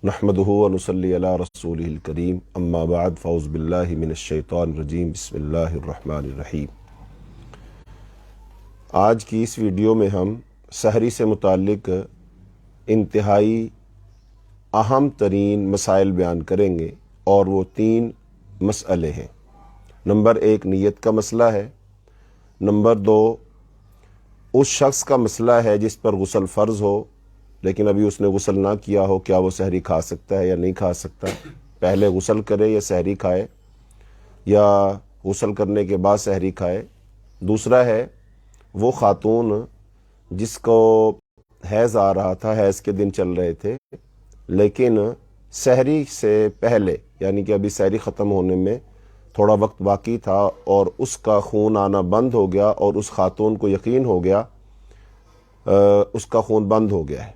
نحمدہ و نصلی علی رسولہ الکریم اما بعد فاعوذ باللہ من الشیطان الرجیم بسم اللہ الرحمن الرحیم۔ آج کی اس ویڈیو میں ہم سحری سے متعلق انتہائی اہم ترین مسائل بیان کریں گے، اور وہ 3 مسئلے ہیں۔ نمبر 1 نیت کا مسئلہ ہے، نمبر 2 اس شخص کا مسئلہ ہے جس پر غسل فرض ہو لیکن ابھی اس نے غسل نہ کیا ہو، کیا وہ سحری کھا سکتا ہے یا نہیں کھا سکتا، پہلے غسل کرے یا سحری کھائے، یا غسل کرنے کے بعد سحری کھائے۔ دوسرا ہے وہ خاتون جس کو حیض آ رہا تھا، حیض کے دن چل رہے تھے، لیکن سحری سے پہلے یعنی کہ ابھی سحری ختم ہونے میں تھوڑا وقت باقی تھا اور اس کا خون آنا بند ہو گیا، اور اس خاتون کو یقین ہو گیا اس کا خون بند ہو گیا ہے،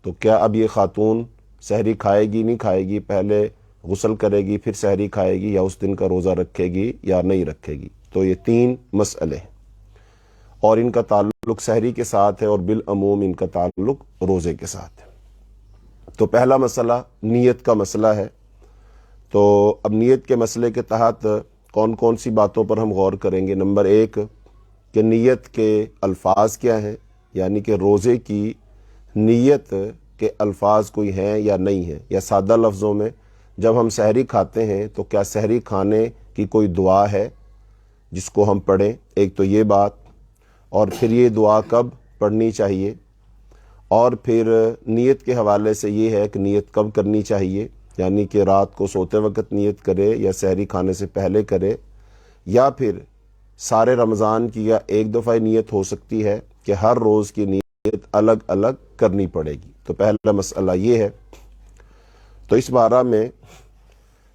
تو کیا اب یہ خاتون سحری کھائے گی نہیں کھائے گی، پہلے غسل کرے گی پھر سحری کھائے گی، یا اس دن کا روزہ رکھے گی یا نہیں رکھے گی؟ تو یہ 3 مسئلے ہیں، اور ان کا تعلق سحری کے ساتھ ہے، اور بالعموم ان کا تعلق روزے کے ساتھ ہے۔ تو پہلا مسئلہ نیت کا مسئلہ ہے۔ تو اب نیت کے مسئلے کے تحت کون کون سی باتوں پر ہم غور کریں گے؟ نمبر 1 کہ نیت کے الفاظ کیا ہیں، یعنی کہ روزے کی نیت کے الفاظ کوئی ہیں یا نہیں ہیں، یا سادہ لفظوں میں جب ہم سحری کھاتے ہیں تو کیا سحری کھانے کی کوئی دعا ہے جس کو ہم پڑھیں؟ ایک تو یہ بات، اور پھر یہ دعا کب پڑھنی چاہیے، اور پھر نیت کے حوالے سے یہ ہے کہ نیت کب کرنی چاہیے، یعنی کہ رات کو سوتے وقت نیت کرے یا سحری کھانے سے پہلے کرے، یا پھر سارے رمضان کی یا ایک دفعہ نیت ہو سکتی ہے کہ ہر روز کی نیت الگ الگ کرنی پڑے گی۔ تو پہلا مسئلہ یہ ہے۔ تو اس بارے میں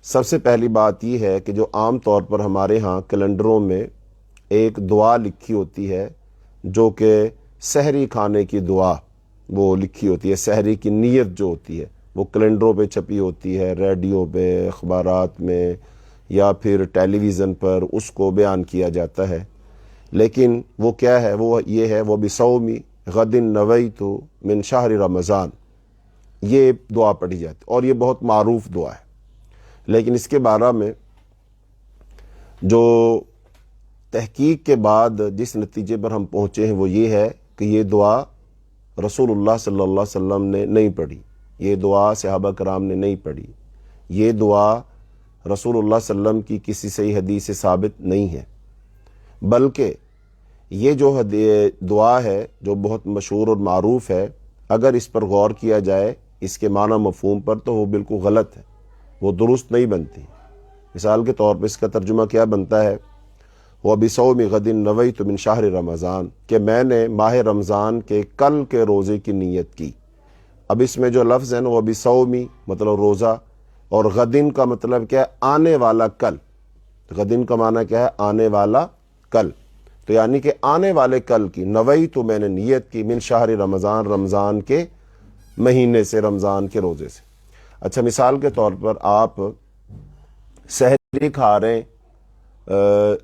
سب سے پہلی بات یہ ہے کہ جو عام طور پر ہمارے ہاں کیلنڈروں میں ایک دعا لکھی ہوتی ہے، جو کہ سحری کھانے کی دعا وہ لکھی ہوتی ہے، سحری کی نیت جو ہوتی ہے وہ کیلنڈروں پہ چھپی ہوتی ہے، ریڈیو پہ، اخبارات میں، یا پھر ٹیلی ویژن پر اس کو بیان کیا جاتا ہے۔ لیکن وہ کیا ہے؟ وہ یہ ہے وہ بصومی غد نویت من شہر رمضان، یہ دعا پڑھی جاتی، اور یہ بہت معروف دعا ہے۔ لیکن اس کے بارے میں جو تحقیق کے بعد جس نتیجے پر ہم پہنچے ہیں وہ یہ ہے کہ یہ دعا رسول اللہ صلی اللہ علیہ وسلم نے نہیں پڑھی، یہ دعا صحابہ کرام نے نہیں پڑھی، یہ دعا رسول اللہ صلی اللہ علیہ وسلم کی کسی صحیح حدیث سے ثابت نہیں ہے، بلکہ یہ جو دعا ہے جو بہت مشہور اور معروف ہے، اگر اس پر غور کیا جائے اس کے معنی مفہوم پر تو وہ بالکل غلط ہے، وہ درست نہیں بنتی۔ مثال کے طور پر اس کا ترجمہ کیا بنتا ہے؟ وَبِصَوْمِ غَدٍ نَوَيْتُ مِنْ شَهْرِ رمضان، کہ میں نے ماہ رمضان کے کل کے روزے کی نیت کی۔ اب اس میں جو لفظ ہے نا وَبِصَوْمِ مطلب روزہ، اور غدن کا مطلب کیا ہے؟ آنے والا کل۔ غدن کا معنی کیا ہے؟ آنے والا کل، تو یعنی کہ آنے والے کل کی نویت میں نے نیت کی، من شہر رمضان، رمضان کے مہینے سے، رمضان کے روزے سے۔ اچھا مثال کے طور پر آپ سحری کھا رہے ہیں،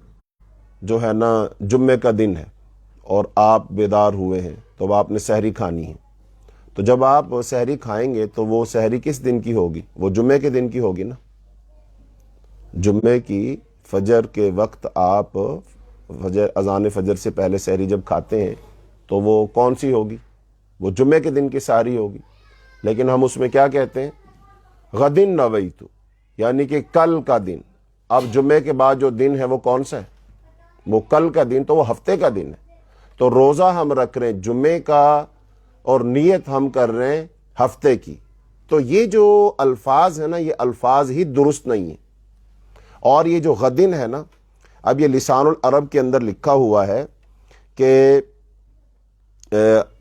جو ہے نا جمعے کا دن ہے، اور آپ بیدار ہوئے ہیں تو اب آپ نے سحری کھانی ہے، تو جب آپ سحری کھائیں گے تو وہ سحری کس دن کی ہوگی؟ وہ جمعے کے دن کی ہوگی نا۔ جمعے کی فجر کے وقت آپ اذان فجر سے پہلے سحری جب کھاتے ہیں تو وہ کون سی ہوگی؟ وہ جمعے کے دن کی سحری ہوگی۔ لیکن ہم اس میں کیا کہتے ہیں؟ غدن نویتو، یعنی کہ کل کا دن۔ اب جمعے کے بعد جو دن ہے وہ کون سا ہے؟ وہ کل کا دن، تو وہ ہفتے کا دن ہے۔ تو روزہ ہم رکھ رہے ہیں جمعے کا، اور نیت ہم کر رہے ہیں ہفتے کی، تو یہ جو الفاظ ہیں نا یہ الفاظ ہی درست نہیں ہیں۔ اور یہ جو غدن ہے نا، اب یہ لسان العرب کے اندر لکھا ہوا ہے کہ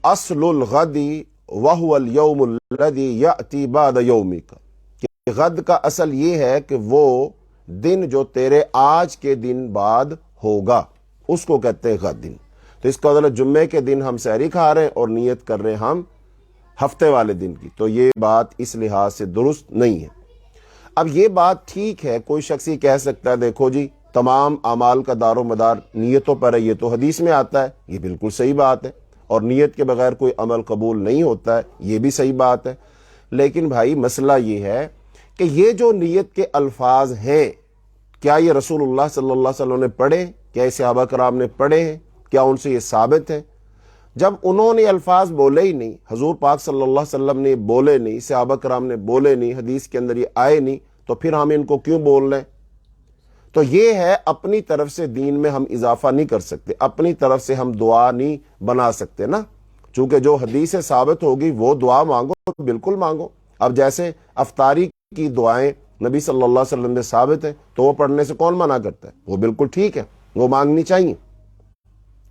اصل الغد وهو اليوم الذي يأتي بعد يومك، کہ غد کا اصل یہ ہے کہ وہ دن جو تیرے آج کے دن بعد ہوگا، اس کو کہتے ہیں غدن۔ تو اس کا مطلب جمعے کے دن ہم سحری کھا رہے ہیں اور نیت کر رہے ہیں ہم ہفتے والے دن کی، تو یہ بات اس لحاظ سے درست نہیں ہے۔ اب یہ بات ٹھیک ہے، کوئی شخص یہ کہہ سکتا ہے دیکھو جی تمام اعمال کا دار و مدار نیتوں پر ہے، یہ تو حدیث میں آتا ہے، یہ بالکل صحیح بات ہے، اور نیت کے بغیر کوئی عمل قبول نہیں ہوتا ہے، یہ بھی صحیح بات ہے۔ لیکن بھائی مسئلہ یہ ہے کہ یہ جو نیت کے الفاظ ہیں، کیا یہ رسول اللہ صلی اللہ علیہ وسلم نے پڑھے؟ کیا یہ صحابہ کرام نے پڑھے ہیں؟ کیا ان سے یہ ثابت ہے؟ جب انہوں نے الفاظ بولے ہی نہیں، حضور پاک صلی اللہ علیہ وسلم نے بولے نہیں، صحابہ کرام نے بولے نہیں، حدیث کے اندر یہ آئے نہیں، تو پھر ہم ان کو کیوں بول رہے ہیں؟ تو یہ ہے، اپنی طرف سے دین میں ہم اضافہ نہیں کر سکتے، اپنی طرف سے ہم دعا نہیں بنا سکتے نا، چونکہ جو حدیث سے ثابت ہوگی وہ دعا مانگو، بالکل مانگو۔ اب جیسے افطاری کی دعائیں نبی صلی اللہ علیہ وسلم سے ثابت ہے، تو وہ پڑھنے سے کون منع کرتا ہے؟ وہ بالکل ٹھیک ہے، وہ مانگنی چاہیے،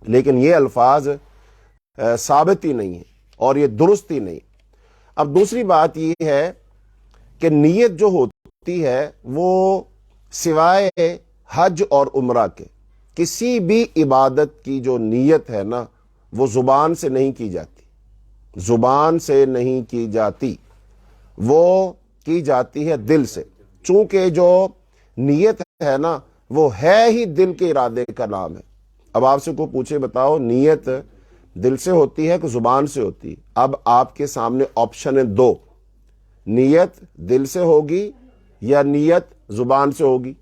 لیکن یہ الفاظ ثابت ہی نہیں ہے اور یہ درست ہی نہیں۔ اب دوسری بات یہ ہے کہ نیت جو ہوتی ہے وہ سوائے حج اور عمرہ کے کسی بھی عبادت کی جو نیت ہے نا، وہ زبان سے نہیں کی جاتی، زبان سے نہیں کی جاتی، وہ کی جاتی ہے دل سے، چونکہ جو نیت ہے نا وہ ہے ہی دل کے ارادے کا نام ہے۔ اب آپ سے کوئی پوچھے بتاؤ نیت دل سے ہوتی ہے کہ زبان سے ہوتی ہے؟ اب آپ کے سامنے آپشن ہے دو، نیت دل سے ہوگی یا نیت زبان سے ہوگی۔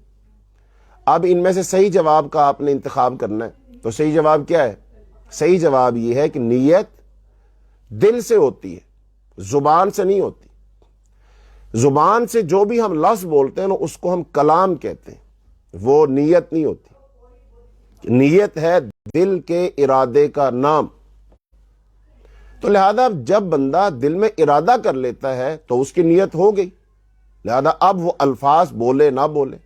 اب ان میں سے صحیح جواب کا آپ نے انتخاب کرنا ہے، تو صحیح جواب کیا ہے؟ صحیح جواب یہ ہے کہ نیت دل سے ہوتی ہے، زبان سے نہیں ہوتی۔ زبان سے جو بھی ہم لفظ بولتے ہیں نا، اس کو ہم کلام کہتے ہیں، وہ نیت نہیں ہوتی۔ نیت ہے دل کے ارادے کا نام۔ تو لہذا جب بندہ دل میں ارادہ کر لیتا ہے تو اس کی نیت ہو گئی، لہذا اب وہ الفاظ بولے نہ بولے،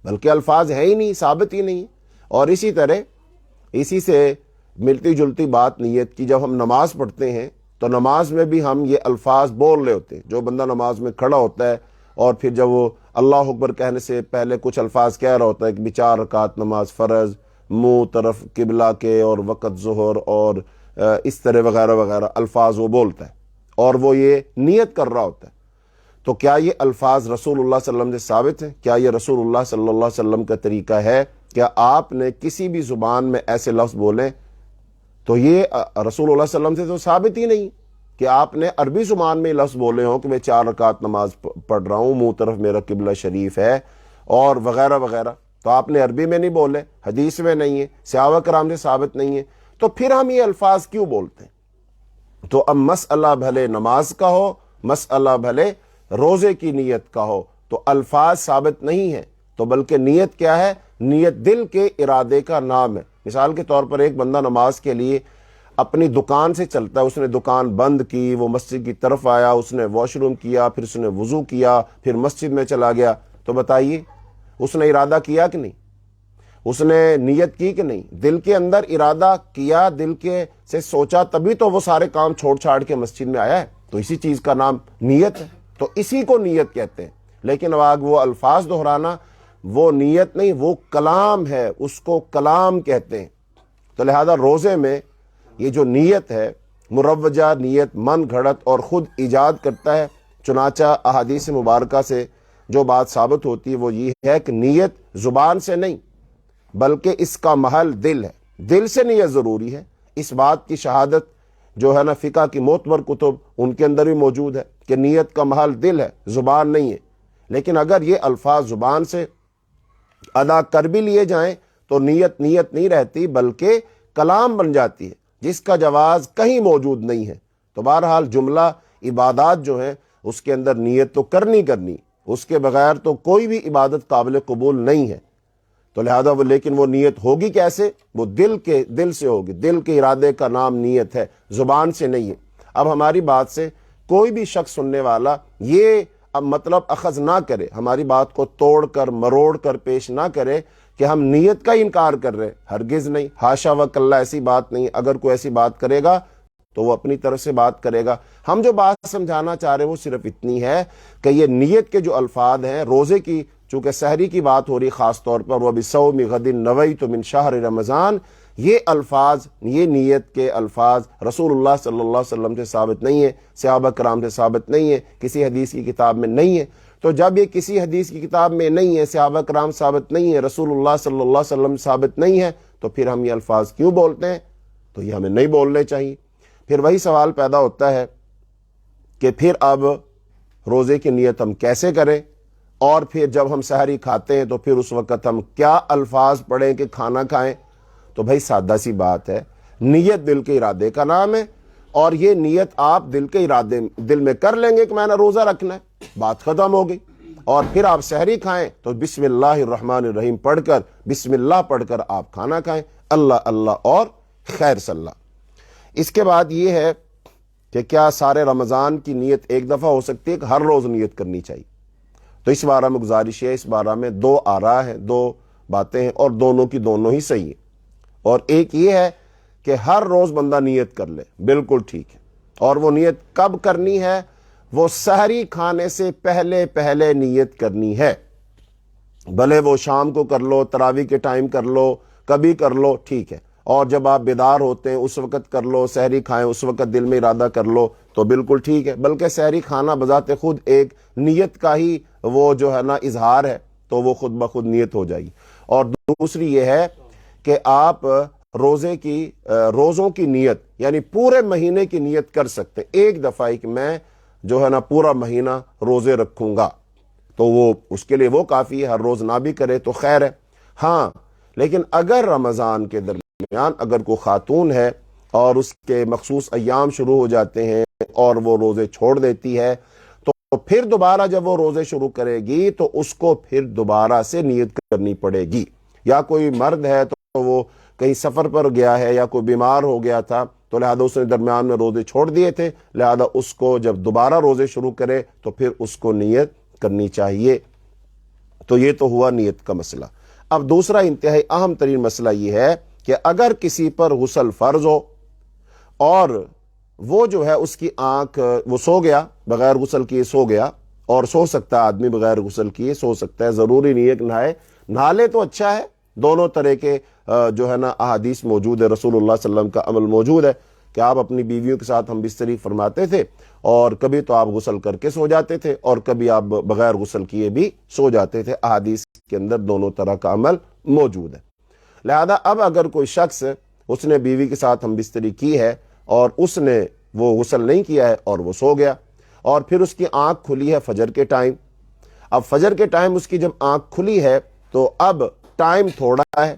بلکہ الفاظ ہے ہی نہیں، ثابت ہی نہیں۔ اور اسی طرح اسی سے ملتی جلتی بات نیت کی، جب ہم نماز پڑھتے ہیں تو نماز میں بھی ہم یہ الفاظ بول رہے ہوتے ہیں۔ جو بندہ نماز میں کھڑا ہوتا ہے اور پھر جب وہ اللہ اکبر کہنے سے پہلے کچھ الفاظ کہہ رہا ہوتا ہے کہ 4 رکعت نماز فرض، منہ طرف قبلہ کے، اور وقت ظہر، اور اس طرح وغیرہ وغیرہ الفاظ وہ بولتا ہے، اور وہ یہ نیت کر رہا ہوتا ہے۔ تو کیا یہ الفاظ رسول اللہ صلی اللہ علیہ وسلم سے ثابت ہیں؟ کیا یہ رسول اللہ صلی اللہ علیہ وسلم کا طریقہ ہے؟ کیا آپ نے کسی بھی زبان میں ایسے لفظ بولیں؟ تو یہ رسول اللہ صلی اللہ علیہ وسلم سے تو ثابت ہی نہیں کہ آپ نے عربی زبان میں لفظ بولے ہوں کہ میں 4 رکعت نماز پڑھ رہا ہوں، منہ طرف میرا قبلہ شریف ہے، اور وغیرہ وغیرہ۔ تو آپ نے عربی میں نہیں بولے، حدیث میں نہیں ہے، صحابہ کرام سے ثابت نہیں ہے، تو پھر ہم یہ الفاظ کیوں بولتے ہیں؟ تو اب مسئلہ بھلے نماز کا ہو، مسئلہ بھلے روزے کی نیت کا ہو، تو الفاظ ثابت نہیں ہے، تو بلکہ نیت کیا ہے؟ نیت دل کے ارادے کا نام ہے۔ مثال کے طور پر ایک بندہ نماز کے لیے اپنی دکان سے چلتا ہے، اس نے دکان بند کی، وہ مسجد کی طرف آیا، اس نے واش روم کیا، پھر اس نے وضو کیا، پھر مسجد میں چلا گیا، تو بتائیے اس نے ارادہ کیا کہ نہیں؟ اس نے نیت کی کہ نہیں؟ دل کے اندر ارادہ کیا، دل کے سے سوچا، تبھی تو وہ سارے کام چھوڑ چھاڑ کے مسجد میں آیا ہے، تو اسی چیز کا نام نیت ہے، تو اسی کو نیت کہتے ہیں۔ لیکن اب وہ الفاظ دہرانا وہ نیت نہیں، وہ کلام ہے، اس کو کلام کہتے ہیں۔ تو لہذا روزے میں یہ جو نیت ہے، مروجہ نیت من گھڑت اور خود ایجاد کرتا ہے، چنانچہ احادیث مبارکہ سے جو بات ثابت ہوتی ہے وہ یہ ہے کہ نیت زبان سے نہیں بلکہ اس کا محل دل ہے، دل سے نیت ضروری ہے۔ اس بات کی شہادت جو ہے نا فقہ کی معتبر کتب ان کے اندر بھی موجود ہے کہ نیت کا محل دل ہے، زبان نہیں ہے۔ لیکن اگر یہ الفاظ زبان سے ادا کر بھی لیے جائیں تو نیت نیت نہیں رہتی بلکہ کلام بن جاتی ہے، جس کا جواز کہیں موجود نہیں ہے۔ تو بہرحال جملہ عبادات جو ہیں اس کے اندر نیت تو کرنی، اس کے بغیر تو کوئی بھی عبادت قابل قبول نہیں ہے۔ تو لہذا لیکن وہ نیت ہوگی کیسے؟ وہ دل سے ہوگی، دل کے ارادے کا نام نیت ہے، زبان سے نہیں ہے۔ اب ہماری بات سے کوئی بھی شخص سننے والا یہ اب مطلب اخذ نہ کرے، ہماری بات کو توڑ کر مروڑ کر پیش نہ کرے کہ ہم نیت کا انکار کر رہے، ہرگز نہیں، حاشا وکلا، ایسی بات نہیں۔ اگر کوئی ایسی بات کرے گا تو وہ اپنی طرف سے بات کرے گا۔ ہم جو بات سمجھانا چاہ رہے ہیں وہ صرف اتنی ہے کہ یہ نیت کے جو الفاظ ہیں، روزے کی چونکہ سحری کی بات ہو رہی خاص طور پر، وَبِصَوْمِ غَدٍ نَوَيْتُ مِنْ شَهْرِ رمضان، یہ الفاظ، یہ نیت کے الفاظ رسول اللہ صلی اللہ علیہ وسلم سے ثابت نہیں ہے، صحابہ کرام سے ثابت نہیں ہے، کسی حدیث کی کتاب میں نہیں ہے۔ تو جب یہ کسی حدیث کی کتاب میں نہیں ہے، صحابہ کرام ثابت نہیں ہے، رسول اللہ صلی اللہ علیہ وسلم ثابت نہیں ہے، تو پھر ہم یہ الفاظ کیوں بولتے ہیں؟ تو یہ ہمیں نہیں بولنے چاہیے۔ پھر وہی سوال پیدا ہوتا ہے کہ پھر اب روزے کی نیت ہم کیسے کریں، اور پھر جب ہم سحری کھاتے ہیں تو پھر اس وقت ہم کیا الفاظ پڑھیں کہ کھانا کھائیں۔ تو بھائی سادہ سی بات ہے، نیت دل کے ارادے کا نام ہے، اور یہ نیت آپ دل کے ارادے دل میں کر لیں گے کہ میں نے روزہ رکھنا ہے، بات ختم ہو گئی۔ اور پھر آپ سحری کھائیں تو بسم اللہ الرحمن الرحیم پڑھ کر، بسم اللہ پڑھ کر آپ کھانا کھائیں، اللہ اللہ اور خیر صلی اللہ۔ اس کے بعد یہ ہے کہ کیا سارے رمضان کی نیت ایک دفعہ ہو سکتی ہے کہ ہر روز نیت کرنی چاہیے؟ تو اس بارے میں گزارش ہے، اس بارے میں دو آراء ہیں، دو باتیں ہیں، اور دونوں کی دونوں ہی صحیح ہیں۔ اور ایک یہ ہے کہ ہر روز بندہ نیت کر لے، بالکل ٹھیک ہے، اور وہ نیت کب کرنی ہے؟ وہ سحری کھانے سے پہلے پہلے نیت کرنی ہے، بھلے وہ شام کو کر لو، تراویح کے ٹائم کر لو، کبھی کر لو، ٹھیک ہے، اور جب آپ بیدار ہوتے ہیں اس وقت کر لو، سحری کھائیں اس وقت دل میں ارادہ کر لو تو بالکل ٹھیک ہے، بلکہ سحری کھانا بذات خود ایک نیت کا ہی وہ جو ہے نا اظہار ہے، تو وہ خود بخود نیت ہو جائے گی۔ اور دوسری یہ ہے کہ آپ روزوں کی نیت یعنی پورے مہینے کی نیت کر سکتے، ایک دفعہ کہ میں جو ہے نا پورا مہینہ روزے رکھوں گا، تو وہ اس کے لیے وہ کافی ہے، ہر روز نہ بھی کرے تو خیر ہے۔ ہاں لیکن اگر رمضان کے درمیان اگر کوئی خاتون ہے اور اس کے مخصوص ایام شروع ہو جاتے ہیں اور وہ روزے چھوڑ دیتی ہے، تو پھر دوبارہ جب وہ روزے شروع کرے گی تو اس کو پھر دوبارہ سے نیت کرنی پڑے گی۔ یا کوئی مرد ہے تو وہ کہیں سفر پر گیا ہے یا کوئی بیمار ہو گیا تھا، تو لہذا اس نے درمیان میں روزے چھوڑ دیے تھے، لہذا اس کو جب دوبارہ روزے شروع کرے تو پھر اس کو نیت کرنی چاہیے۔ تو یہ تو ہوا نیت کا مسئلہ۔ اب دوسرا انتہائی اہم ترین مسئلہ یہ ہے کہ اگر کسی پر غسل فرض ہو اور وہ جو ہے اس کی آنکھ، وہ سو گیا بغیر غسل کیے، سو گیا، اور سو سکتا ہے آدمی بغیر غسل کیے، سو سکتا ہے، ضروری نہیں ہے کہ نہائے، نہا لے تو اچھا ہے۔ دونوں طرح کے جو ہے نا احادیث موجود ہے، رسول اللہ صلی اللہ علیہ وسلم کا عمل موجود ہے کہ آپ اپنی بیویوں کے ساتھ ہم بستری فرماتے تھے، اور کبھی تو آپ غسل کر کے سو جاتے تھے اور کبھی آپ بغیر غسل کیے بھی سو جاتے تھے۔ احادیث کے اندر دونوں طرح کا عمل موجود ہے۔ لہذا اب اگر کوئی شخص، اس نے بیوی کے ساتھ ہم بستری کی ہے اور اس نے وہ غسل نہیں کیا ہے اور وہ سو گیا، اور پھر اس کی آنکھ کھلی ہے فجر کے ٹائم، اب فجر کے ٹائم اس کی جب آنکھ کھلی ہے تو اب ٹائم تھوڑا ہے،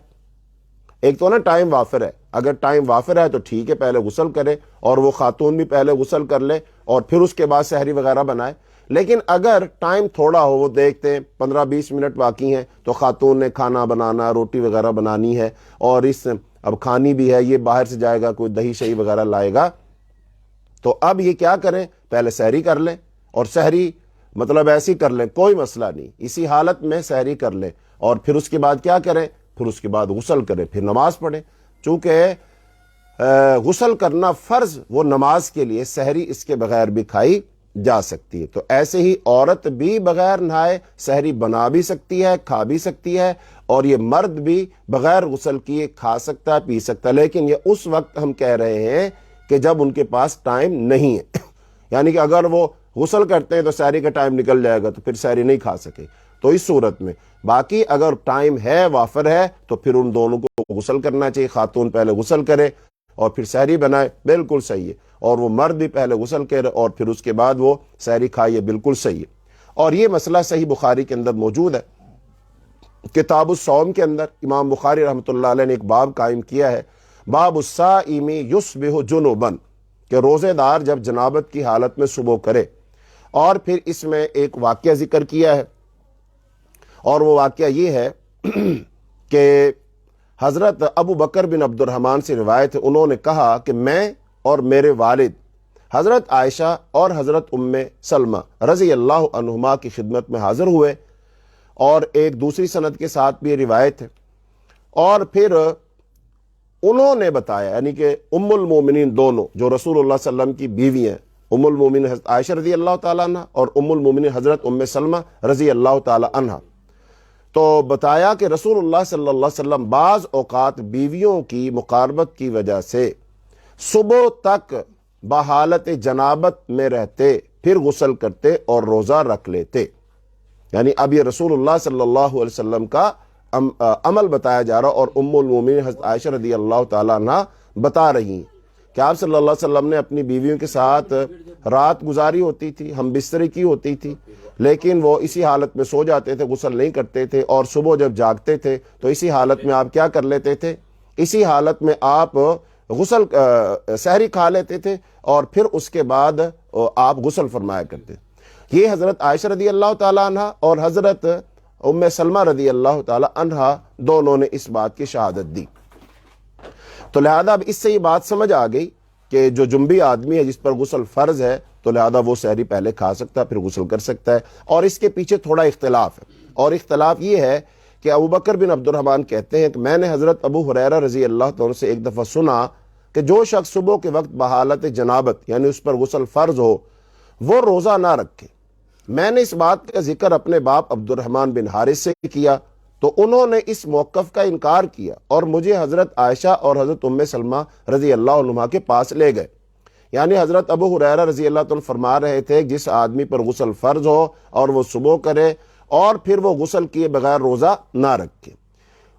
ایک تو نا ٹائم وافر ہے، اگر ٹائم وافر ہے تو ٹھیک ہے، پہلے غسل کرے، اور وہ خاتون بھی پہلے غسل کر لے اور پھر اس کے بعد سحری وغیرہ بنائے۔ لیکن اگر ٹائم تھوڑا ہو، وہ دیکھتے ہیں 15-20 منٹ باقی ہیں، تو خاتون نے کھانا بنانا، روٹی وغیرہ بنانی ہے، اور اب کھانی بھی ہے، یہ باہر سے جائے گا، کوئی دہی شہی وغیرہ لائے گا، تو اب یہ کیا کریں؟ پہلے سحری کر لیں، اور سحری مطلب ایسی کر لیں، کوئی مسئلہ نہیں، اسی حالت میں سحری کر لیں، اور پھر اس کے بعد کیا کریں؟ پھر اس کے بعد غسل کریں، پھر نماز پڑھیں۔ چونکہ غسل کرنا فرض، وہ نماز کے لیے، سحری اس کے بغیر بھی کھائی جا سکتی ہے۔ تو ایسے ہی عورت بھی بغیر نہائے سحری بنا بھی سکتی ہے، کھا بھی سکتی ہے، اور یہ مرد بھی بغیر غسل کیے کھا سکتا ہے، پی سکتا ہے، لیکن یہ اس وقت ہم کہہ رہے ہیں کہ جب ان کے پاس ٹائم نہیں ہے، یعنی کہ اگر وہ غسل کرتے ہیں تو سحری کا ٹائم نکل جائے گا تو پھر سحری نہیں کھا سکے، تو اس صورت میں۔ باقی اگر ٹائم ہے، وافر ہے، تو پھر ان دونوں کو غسل کرنا چاہیے، خاتون پہلے غسل کرے اور پھر سحری بنائے، بالکل صحیح ہے، اور وہ مرد بھی پہلے غسل کرے اور پھر اس کے بعد وہ سحری کھائے، بالکل صحیح ہے۔ اور یہ مسئلہ صحیح بخاری کے اندر موجود ہے، کتاب الصوم کے اندر امام بخاری رحمۃ اللہ علیہ نے ایک باب قائم کیا ہے، باب الصائم یصبح جنبا، کہ روزے دار جب جنابت کی حالت میں صبح کرے، اور پھر اس میں ایک واقعہ ذکر کیا ہے، اور وہ واقعہ یہ ہے کہ حضرت ابو بکر بن عبد الرحمن سے روایت ہے، انہوں نے کہا کہ میں اور میرے والد حضرت عائشہ اور حضرت ام سلمہ رضی اللہ عنہما کی خدمت میں حاضر ہوئے، اور ایک دوسری سند کے ساتھ بھی یہ روایت ہے، اور پھر انہوں نے بتایا، یعنی کہ ام المومنین دونوں جو رسول اللہ صلی اللہ علیہ وسلم کی بیوی ہیں، ام المومنین حضرت عائشہ رضی اللہ تعالیٰ عنہ اور ام المومنین حضرت ام سلمہ رضی اللہ تعالیٰ عنہ، تو بتایا کہ رسول اللہ صلی اللہ علیہ وسلم بعض اوقات بیویوں کی مقاربت کی وجہ سے صبح تک بحالت جنابت میں رہتے، پھر غسل کرتے اور روزہ رکھ لیتے۔ یعنی اب یہ رسول اللہ صلی اللہ علیہ وسلم کا عمل بتایا جا رہا، اور ام المومنین حضرت عائشہ رضی اللہ تعالیٰ عنہ بتا رہی ہیں کہ آپ صلی اللہ علیہ وسلم نے اپنی بیویوں کے ساتھ رات گزاری ہوتی تھی، ہم بستری کی ہوتی تھی، لیکن وہ اسی حالت میں سو جاتے تھے، غسل نہیں کرتے تھے، اور صبح جب جاگتے تھے تو اسی حالت میں آپ کیا کر لیتے تھے؟ اسی حالت میں آپ غسل سحری کھا لیتے تھے اور پھر اس کے بعد آپ غسل فرمایا کرتے تھے۔ یہ حضرت عائشہ رضی اللہ تعالیٰ عنہ اور حضرت ام سلمہ رضی اللہ تعالیٰ عنہ دونوں نے اس بات کی شہادت دی۔ تو لہذا اب اس سے یہ بات سمجھ آ گئی کہ جو جنبی آدمی ہے جس پر غسل فرض ہے تو لہذا وہ سحری پہلے کھا سکتا ہے پھر غسل کر سکتا ہے۔ اور اس کے پیچھے تھوڑا اختلاف ہے، اور اختلاف یہ ہے کہ ابو بکر بن عبد الرحمن کہتے ہیں کہ میں نے حضرت ابو ہریرہ رضی اللہ تعالیٰ سے ایک دفعہ سنا کہ جو شخص صبح کے وقت بحالت جنابت یعنی اس پر غسل فرض ہو وہ روزہ نہ رکھے۔ میں نے اس بات کا ذکر اپنے باپ عبد الرحمن بن حارث سے کیا تو انہوں نے اس موقف کا انکار کیا اور مجھے حضرت عائشہ اور حضرت ام سلمہ رضی اللہ عنہما کے پاس لے گئے۔ یعنی حضرت ابو ہریرہ رضی اللہ تعالیٰ فرما رہے تھے جس آدمی پر غسل فرض ہو اور وہ صبح کرے اور پھر وہ غسل کیے بغیر روزہ نہ رکھے۔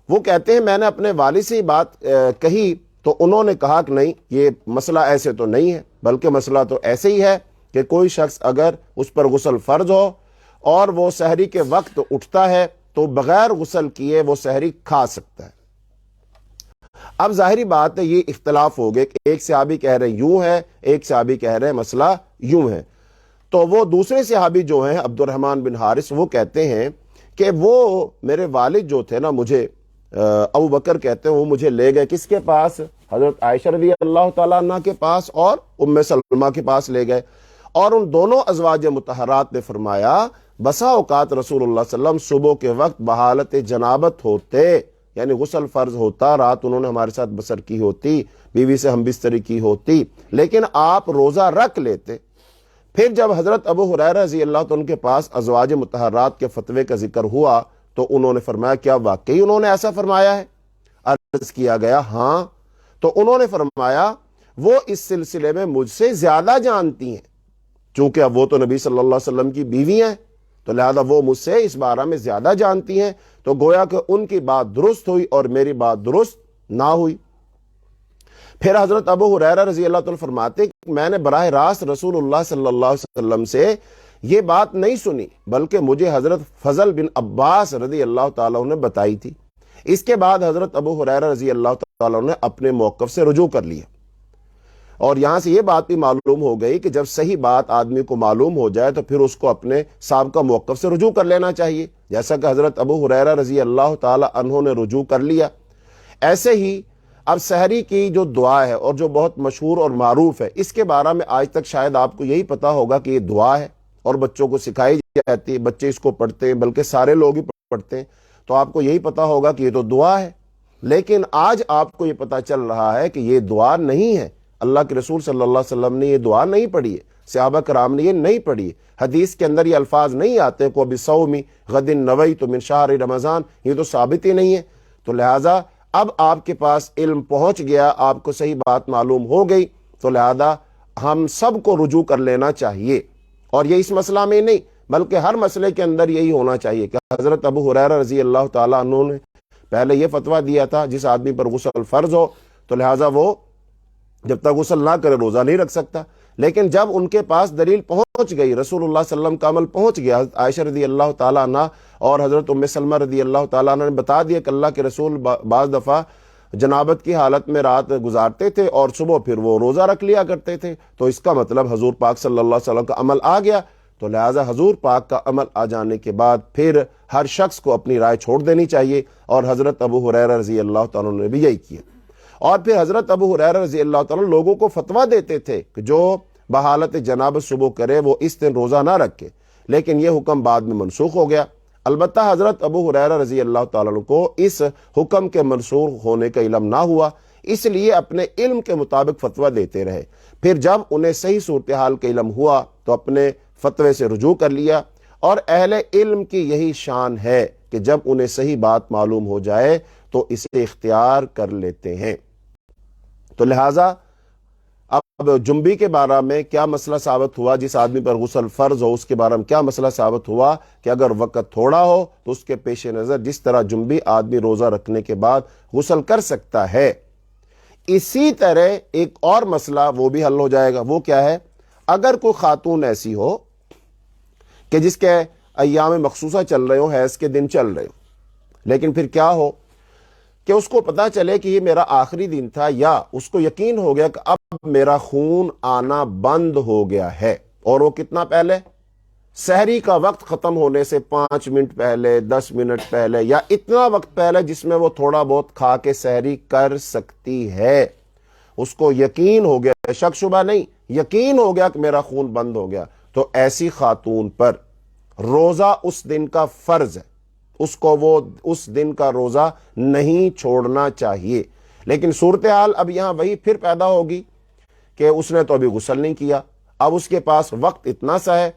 وہ کہتے ہیں میں نے اپنے والد سے یہ بات کہی تو انہوں نے کہا کہ نہیں، یہ مسئلہ ایسے تو نہیں ہے، بلکہ مسئلہ تو ایسے ہی ہے کہ کوئی شخص اگر اس پر غسل فرض ہو اور وہ سحری کے وقت اٹھتا ہے تو بغیر غسل کیے وہ سحری کھا سکتا ہے۔ اب ظاہری بات ہے یہ اختلاف ہو گئے کہ ایک صحابی کہہ رہے یوں ہے، ایک صحابی کہہ رہے مسئلہ یوں ہے۔ تو وہ دوسرے صحابی جو ہیں عبد الرحمن بن حارث وہ کہتے ہیں کہ وہ میرے والد جو تھے نا، مجھے ابو بکر کہتے ہیں وہ مجھے لے گئے کس کے پاس؟ حضرت عائشہ رضی اللہ تعالیٰ عنہ کے پاس اور ام سلمہ کے پاس لے گئے، اور ان دونوں ازواج مطہرات نے فرمایا بسا اوقات رسول اللہ صلی اللہ علیہ وسلم صبح کے وقت بحالت جنابت ہوتے، یعنی غسل فرض ہوتا، رات انہوں نے ہمارے ساتھ بسر کی ہوتی، بیوی سے ہم بستری کی ہوتی، لیکن آپ روزہ رکھ لیتے۔ پھر جب حضرت ابو ہریرہ رضی اللہ عنہ کے پاس ازواج مطہرات کے فتوے کا ذکر ہوا تو انہوں نے فرمایا کیا واقعی انہوں نے ایسا فرمایا ہے؟ عرض کیا گیا ہاں۔ تو انہوں نے فرمایا وہ اس سلسلے میں مجھ سے زیادہ جانتی ہیں، چونکہ اب وہ تو نبی صلی اللہ علیہ وسلم کی بیوی ہیں تو لہذا وہ مجھ سے اس بارے میں زیادہ جانتی ہیں، تو گویا کہ ان کی بات درست ہوئی اور میری بات درست نہ ہوئی۔ پھر حضرت ابو ہریرہ رضی اللہ عنہ فرماتے کہ میں نے براہ راست رسول اللہ صلی اللہ علیہ وسلم سے یہ بات نہیں سنی، بلکہ مجھے حضرت فضل بن عباس رضی اللہ تعالیٰ نے بتائی تھی۔ اس کے بعد حضرت ابو ہریرہ رضی اللہ تعالیٰ نے اپنے موقف سے رجوع کر لیا، اور یہاں سے یہ بات بھی معلوم ہو گئی کہ جب صحیح بات آدمی کو معلوم ہو جائے تو پھر اس کو اپنے سابقہ موقف سے رجوع کر لینا چاہیے، جیسا کہ حضرت ابو ہریرہ رضی اللہ تعالیٰ عنہ نے رجوع کر لیا۔ ایسے ہی اب سحری کی جو دعا ہے اور جو بہت مشہور اور معروف ہے، اس کے بارے میں آج تک شاید آپ کو یہی پتا ہوگا کہ یہ دعا ہے اور بچوں کو سکھائی جاتی ہے، بچے اس کو پڑھتے ہیں، بلکہ سارے لوگ ہی پڑھتے ہیں، تو آپ کو یہی پتا ہوگا کہ یہ تو دعا ہے۔ لیکن آج آپ کو یہ پتا چل رہا ہے کہ یہ دعا نہیں ہے، اللہ کے رسول صلی اللہ علیہ وسلم نے یہ دعا نہیں پڑھی ہے، صحابہ کرام نے یہ نہیں پڑھی ہے، حدیث کے اندر یہ الفاظ نہیں آتے کو بصومی غد نویت من شہر رمضان، یہ تو ثابت ہی نہیں ہے۔ تو لہٰذا اب آپ کے پاس علم پہنچ گیا، آپ کو صحیح بات معلوم ہو گئی، تو لہذا ہم سب کو رجوع کر لینا چاہیے، اور یہ اس مسئلہ میں نہیں بلکہ ہر مسئلے کے اندر یہی ہونا چاہیے کہ حضرت ابو ہریرہ رضی اللہ تعالیٰ عنہ نے پہلے یہ فتویٰ دیا تھا جس آدمی پر غسل فرض ہو تو لہٰذا وہ جب تک غسل نہ کرے روزہ نہیں رکھ سکتا، لیکن جب ان کے پاس دلیل پہنچ گئی، رسول اللہ صلی اللہ علیہ وسلم کا عمل پہنچ گیا، حضرت عائشہ رضی اللہ تعالیٰ عنہ اور حضرت ام سلمہ رضی اللہ تعالیٰ عنہ نے بتا دیا کہ اللہ کے رسول بعض دفعہ جنابت کی حالت میں رات گزارتے تھے اور صبح پھر وہ روزہ رکھ لیا کرتے تھے، تو اس کا مطلب حضور پاک صلی اللہ علیہ وسلم کا عمل آ گیا، تو لہٰذا حضور پاک کا عمل آ جانے کے بعد پھر ہر شخص کو اپنی رائے چھوڑ دینی چاہیے، اور حضرت ابو ہریرہ رضی اللہ تعالیٰ نے بھی یہی کیا۔ اور پھر حضرت ابو ہریرہ رضی اللہ تعالیٰ لوگوں کو فتویٰ دیتے تھے کہ جو بحالت جنابت صبح کرے وہ اس دن روزہ نہ رکھے، لیکن یہ حکم بعد میں منسوخ ہو گیا۔ البتہ حضرت ابو ہریرہ رضی اللہ تعالیٰ کو اس حکم کے منسوخ ہونے کا علم نہ ہوا، اس لیے اپنے علم کے مطابق فتویٰ دیتے رہے۔ پھر جب انہیں صحیح صورتحال کا علم ہوا تو اپنے فتوے سے رجوع کر لیا، اور اہل علم کی یہی شان ہے کہ جب انہیں صحیح بات معلوم ہو جائے تو اسے اختیار کر لیتے ہیں۔ تو لہٰذا اب جنبی کے بارے میں کیا مسئلہ ثابت ہوا؟ جس آدمی پر غسل فرض ہو اس کے بارے میں کیا مسئلہ ثابت ہوا کہ اگر وقت تھوڑا ہو تو اس کے پیش نظر جس طرح جنبی آدمی روزہ رکھنے کے بعد غسل کر سکتا ہے، اسی طرح ایک اور مسئلہ وہ بھی حل ہو جائے گا. وہ کیا ہے؟ اگر کوئی خاتون ایسی ہو کہ جس کے ایام مخصوصہ چل رہے ہو، حیض کے دن چل رہے ہو، لیکن پھر کیا ہو کہ اس کو پتا چلے کہ یہ میرا آخری دن تھا، یا اس کو یقین ہو گیا کہ اب میرا خون آنا بند ہو گیا ہے، اور وہ کتنا پہلے؟ سحری کا وقت ختم ہونے سے 5 منٹ پہلے، 10 منٹ پہلے، یا اتنا وقت پہلے جس میں وہ تھوڑا بہت کھا کے سحری کر سکتی ہے. اس کو یقین ہو گیا، شک شبہ نہیں، یقین ہو گیا کہ میرا خون بند ہو گیا، تو ایسی خاتون پر روزہ اس دن کا فرض ہے. اس کو وہ اس دن کا روزہ نہیں چھوڑنا چاہیے. لیکن صورتحال اب یہاں وہی پھر پیدا ہوگی کہ اس نے تو ابھی غسل نہیں کیا، اب اس کے پاس وقت اتنا سا ہے،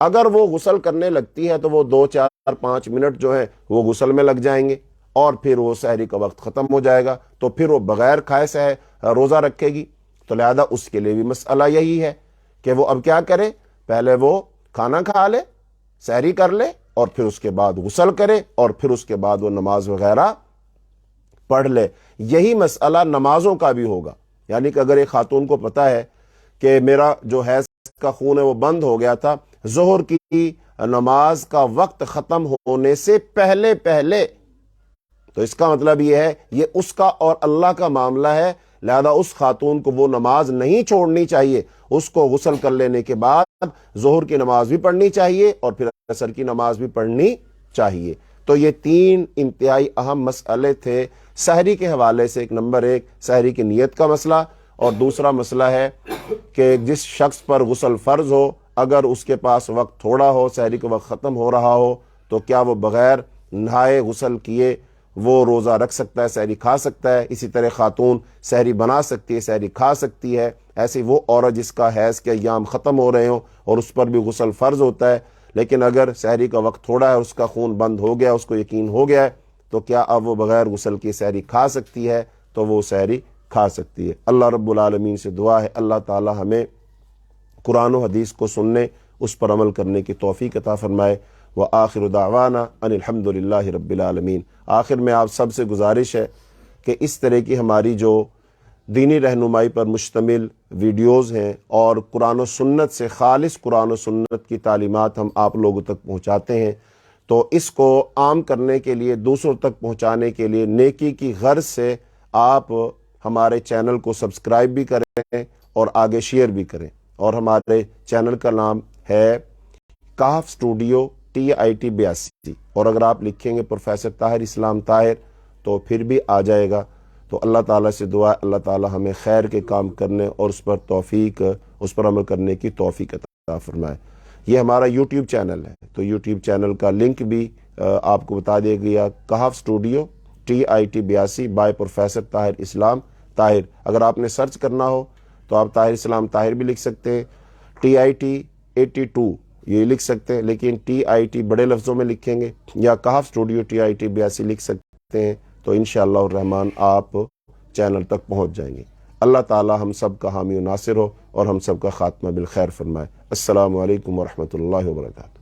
اگر وہ غسل کرنے لگتی ہے تو وہ 2 4 5 منٹ جو ہے وہ غسل میں لگ جائیں گے، اور پھر وہ سحری کا وقت ختم ہو جائے گا، تو پھر وہ بغیر کھائے سے روزہ رکھے گی. تو لہذا اس کے لیے بھی مسئلہ یہی ہے کہ وہ اب کیا کرے؟ پہلے وہ کھانا کھا لے، سحری کر لے، اور پھر اس کے بعد غسل کرے، اور پھر اس کے بعد وہ نماز وغیرہ پڑھ لے. یہی مسئلہ نمازوں کا بھی ہوگا. یعنی کہ اگر ایک خاتون کو پتا ہے کہ میرا جو حیض کا خون ہے وہ بند ہو گیا تھا ظہر کی نماز کا وقت ختم ہونے سے پہلے پہلے، تو اس کا مطلب یہ ہے یہ اس کا اور اللہ کا معاملہ ہے. لہذا اس خاتون کو وہ نماز نہیں چھوڑنی چاہیے، اس کو غسل کر لینے کے بعد ظہر کی نماز بھی پڑھنی چاہیے، اور پھر عصر کی نماز بھی پڑھنی چاہیے. تو یہ 3 انتہائی اہم مسئلے تھے سحری کے حوالے سے. ایک نمبر 1 سحری کی نیت کا مسئلہ، اور دوسرا مسئلہ ہے کہ جس شخص پر غسل فرض ہو، اگر اس کے پاس وقت تھوڑا ہو، سحری کا وقت ختم ہو رہا ہو، تو کیا وہ بغیر نہائے غسل کیے وہ روزہ رکھ سکتا ہے، سحری کھا سکتا ہے. اسی طرح خاتون سحری بنا سکتی ہے، سحری کھا سکتی ہے. ایسے وہ عورت جس کا حیض کے ایام ختم ہو رہے ہوں اور اس پر بھی غسل فرض ہوتا ہے، لیکن اگر سحری کا وقت تھوڑا ہے، اس کا خون بند ہو گیا، اس کو یقین ہو گیا ہے، تو کیا اب وہ بغیر غسل کی سحری کھا سکتی ہے؟ تو وہ سحری کھا سکتی ہے. اللہ رب العالمین سے دعا ہے اللہ تعالی ہمیں قرآن و حدیث کو سننے، اس پر عمل کرنے کی توفیق عطا فرمائے. وآخر دعوانا ان الحمد للہ رب العالمین. آخر میں آپ سب سے گزارش ہے کہ اس طرح کی ہماری جو دینی رہنمائی پر مشتمل ویڈیوز ہیں اور قرآن و سنت سے خالص قرآن و سنت کی تعلیمات ہم آپ لوگوں تک پہنچاتے ہیں، تو اس کو عام کرنے کے لیے، دوسروں تک پہنچانے کے لیے نیکی کی غرض سے آپ ہمارے چینل کو سبسکرائب بھی کریں اور آگے شیئر بھی کریں. اور ہمارے چینل کا نام ہے کہف اسٹوڈیو TIT 82، اور اگر آپ لکھیں گے پروفیسر طاہر اسلام طاہر تو پھر بھی آ جائے گا. تو اللہ تعالیٰ سے دعا ہے اللہ تعالیٰ ہمیں خیر کے کام کرنے اور اس پر عمل کرنے کی توفیق عطا فرمائے. یہ ہمارا YouTube چینل ہے، تو YouTube چینل کا لنک بھی آپ کو بتا دیا گیا، Kahf studio TIT 82 by professor Tahir Islam Tahir. اگر آپ نے سرچ کرنا ہو تو آپ طاہر اسلام طاہر بھی لکھ سکتے ہیں، TIT 82 یہ لکھ سکتے ہیں، لیکن TIT بڑے لفظوں میں لکھیں گے، یا کہف اسٹوڈیو TIT 82 لکھ سکتے ہیں، تو انشاءاللہ الرحمن آپ چینل تک پہنچ جائیں گے. اللہ تعالی ہم سب کا حامی و ناصر ہو اور ہم سب کا خاتمہ بالخیر فرمائے. السلام علیکم ورحمۃ اللہ وبرکاتہ.